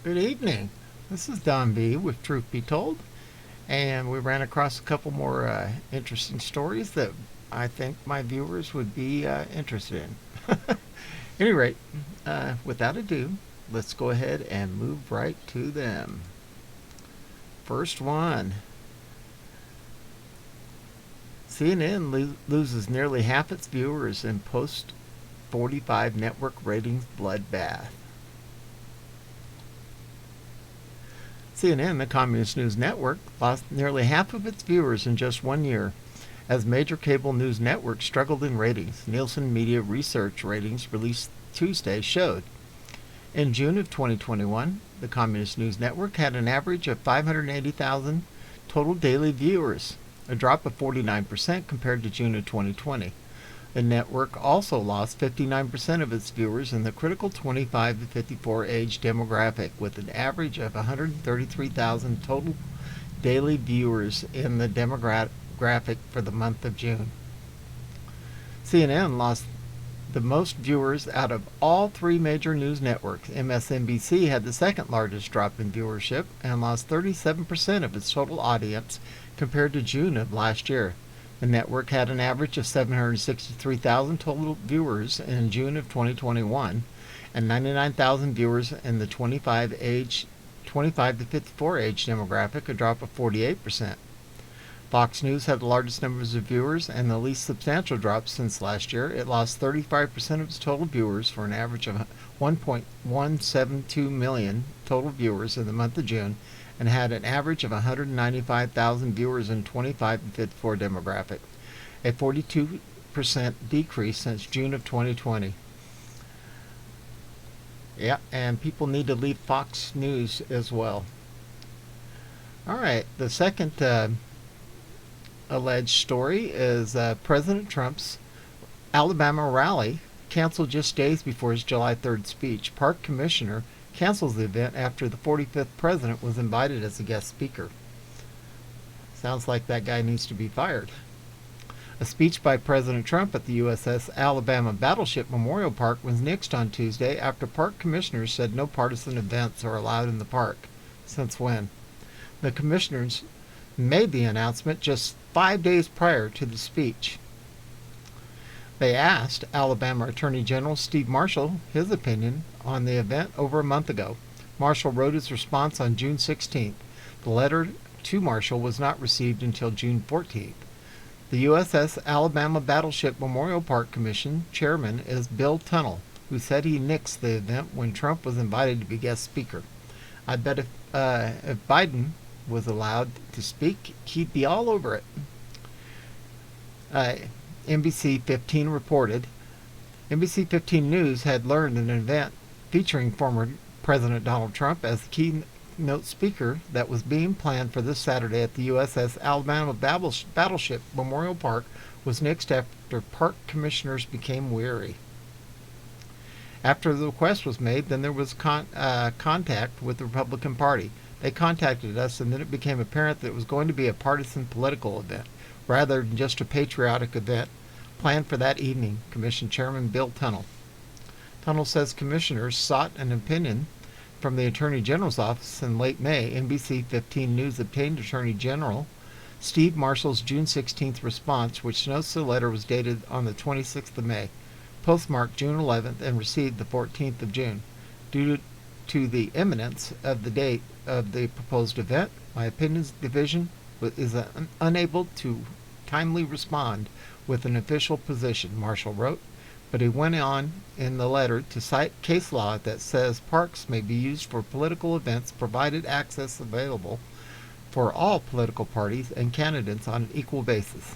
Good evening. This is Don B with Truth Be Told, and we ran across a couple more interesting stories that I think my viewers would be interested in. At any rate, without ado, let's go ahead and move right to them. First one, CNN loses nearly half its viewers in post 45 network ratings bloodbath. CNN, the Communist News Network, lost nearly half of its viewers in just 1 year as major cable news networks struggled in ratings. Nielsen Media Research ratings released Tuesday showed. In June of 2021, the Communist News Network had an average of 580,000 total daily viewers, a drop of 49% compared to June of 2020. The network also lost 59% of its viewers in the critical 25 to 54 age demographic, with an average of 133,000 total daily viewers in the demographic for the month of June. CNN lost the most viewers out of all three major news networks. MSNBC had the second largest drop in viewership and lost 37% of its total audience compared to June of last year. The network had an average of 763,000 total viewers in June of 2021 and 99,000 viewers in the 25 to 54 age demographic, a drop of 48%. Fox News had the largest numbers of viewers and the least substantial drop since last year. It lost 35% of its total viewers for an average of 1.172 million total viewers in the month of June, and had an average of 195,000 viewers in 25 to 54 demographic, a 42% decrease since June of 2020. Yeah, and people need to leave Fox News as well. All right, the second alleged story is President Trump's Alabama rally canceled just days before his July 3rd speech. Park commissioner cancels the event after the 45th president was invited as a guest speaker. Sounds like that guy needs to be fired. A speech by President Trump at the USS Alabama Battleship Memorial Park was nixed on Tuesday after park commissioners said no partisan events are allowed in the park. Since when? The commissioners made the announcement just 5 days prior to the speech. They asked Alabama Attorney General Steve Marshall his opinion on the event over a month ago. Marshall wrote his response on June 16th. The letter to Marshall was not received until June 14th. The USS Alabama Battleship Memorial Park Commission chairman is Bill Tunnell, who said he nixed the event when Trump was invited to be guest speaker. I bet if Biden was allowed to speak, he'd be all over it. NBC 15 reported. NBC 15 News had learned an event featuring former President Donald Trump as the keynote speaker that was being planned for this Saturday at the USS Alabama Battleship Memorial Park was nixed after park commissioners became weary. After the request was made, then there was contact with the Republican Party. They contacted us, and then it became apparent that it was going to be a partisan political event rather than just a patriotic event planned for that evening, Commission Chairman Bill Tunnell. Tunnell says commissioners sought an opinion from the Attorney General's office in late May. NBC 15 News obtained Attorney General Steve Marshall's June 16th response, which notes the letter was dated on the 26th of May, postmarked June 11th, and received the 14th of June. Due to the imminence of the date of the proposed event, my opinions division is unable to timely respond with an official position, Marshall wrote, but he went on in the letter to cite case law that says parks may be used for political events provided access available for all political parties and candidates on an equal basis.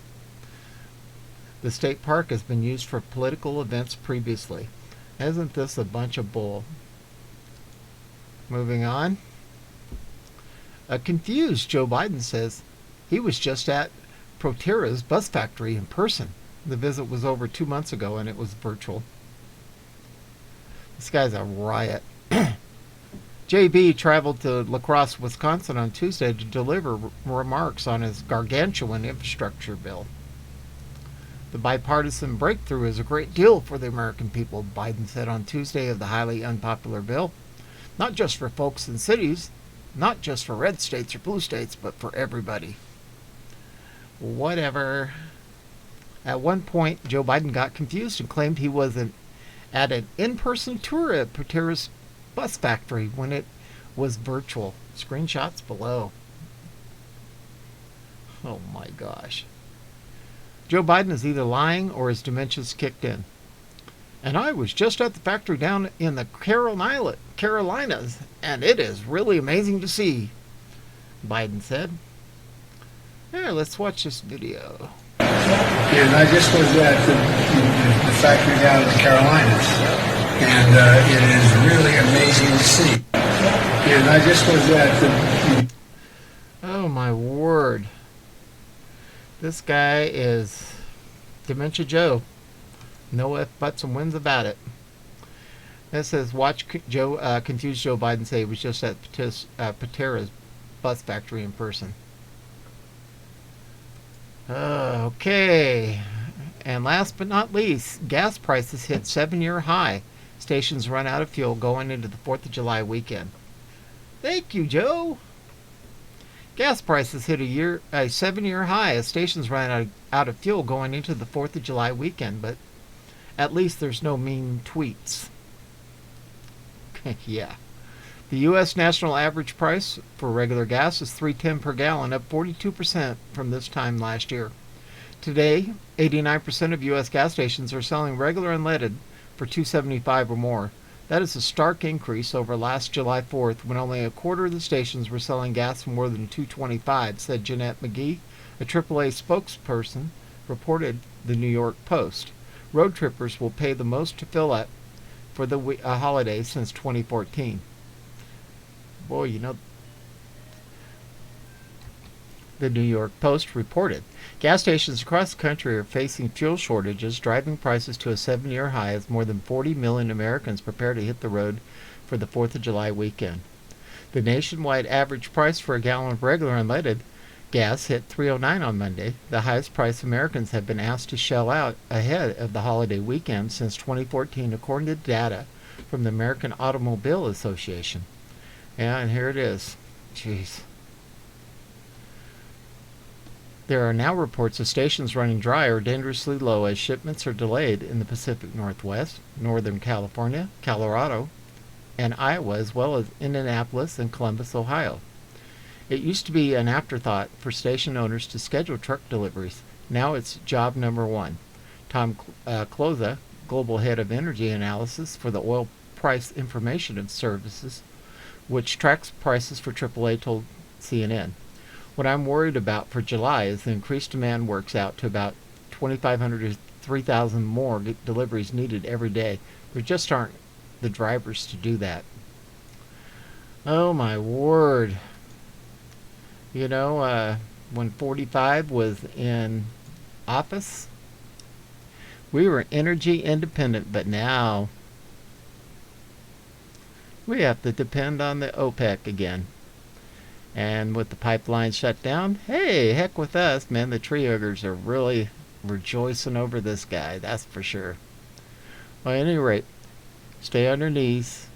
The state park has been used for political events previously. Isn't this a bunch of bull? Moving on. A confused Joe Biden says he was just at Proterra's bus factory in person. The visit was over 2 months ago and it was virtual. This guy's a riot. JB traveled to La Crosse, Wisconsin on Tuesday to deliver remarks on his gargantuan infrastructure bill. The bipartisan breakthrough is a great deal for the American people, Biden said on Tuesday of the highly unpopular bill. Not just for folks in cities, not just for red states or blue states, but for everybody. Whatever. At one point, Joe Biden got confused and claimed he was at an in-person tour at Proterra's bus factory when it was virtual. Screenshots below. Oh my gosh. Joe Biden is either lying or his dementia's kicked in. And I was just at the factory down in the Carolinas, and it is really amazing to see, Biden said. Here, let's watch this video. And I just was at the factory down in the Carolinas, and it is really amazing to see. And I just was at the... Oh my word. This guy is Dementia Joe. No ifs, buts, and wins about it. It says, watch Joe confuse Joe Biden say he was just at Proterra's bus factory in person. Okay. And last but not least, gas prices hit 7-year high. Stations run out of fuel going into the 4th of July weekend. Thank you, Joe. Gas prices hit a 7-year high as stations ran out of fuel going into the 4th of July weekend, but at least there's no mean tweets. Yeah. The U.S. national average price for regular gas is $3.10 per gallon, up 42% from this time last year. Today, 89% of U.S. gas stations are selling regular unleaded for $2.75 or more. That is a stark increase over last July 4th, when only a quarter of the stations were selling gas for more than $2.25, said Jeanette McGee, a AAA spokesperson, reported the New York Post. Road trippers will pay the most to fill up for the holiday since 2014. Boy, you know, the New York Post reported. Gas stations across the country are facing fuel shortages, driving prices to a 7-year high as more than 40 million Americans prepare to hit the road for the 4th of July weekend. The nationwide average price for a gallon of regular unleaded gas hit $3.09 on Monday, the highest price Americans have been asked to shell out ahead of the holiday weekend since 2014, according to data from the American Automobile Association. Yeah, and here it is. Jeez. There are now reports of stations running dry or dangerously low as shipments are delayed in the Pacific Northwest, Northern California, Colorado, and Iowa, as well as Indianapolis and Columbus, Ohio. It used to be an afterthought for station owners to schedule truck deliveries. Now it's job number one. Tom Kloza, global head of energy analysis for the Oil Price Information Services, which tracks prices for AAA, told CNN. What I'm worried about for July is the increased demand works out to about 2,500 to 3,000 more deliveries needed every day. There just aren't the drivers to do that. Oh my word. You know, when 45 was in office, we were energy independent, but now we have to depend on the OPEC again. And with the pipeline shut down, hey, heck with us, man. The tree huggers are really rejoicing over this guy, that's for sure. Well, at any rate, stay on your knees,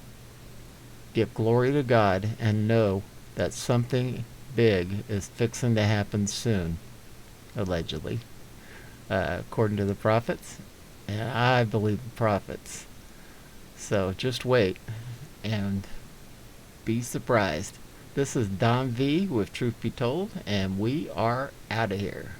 give glory to God, and know that something big is fixing to happen soon, allegedly, according to the prophets. And I believe the prophets. So just wait and be surprised. This is Don V with Truth Be Told, and we are out of here.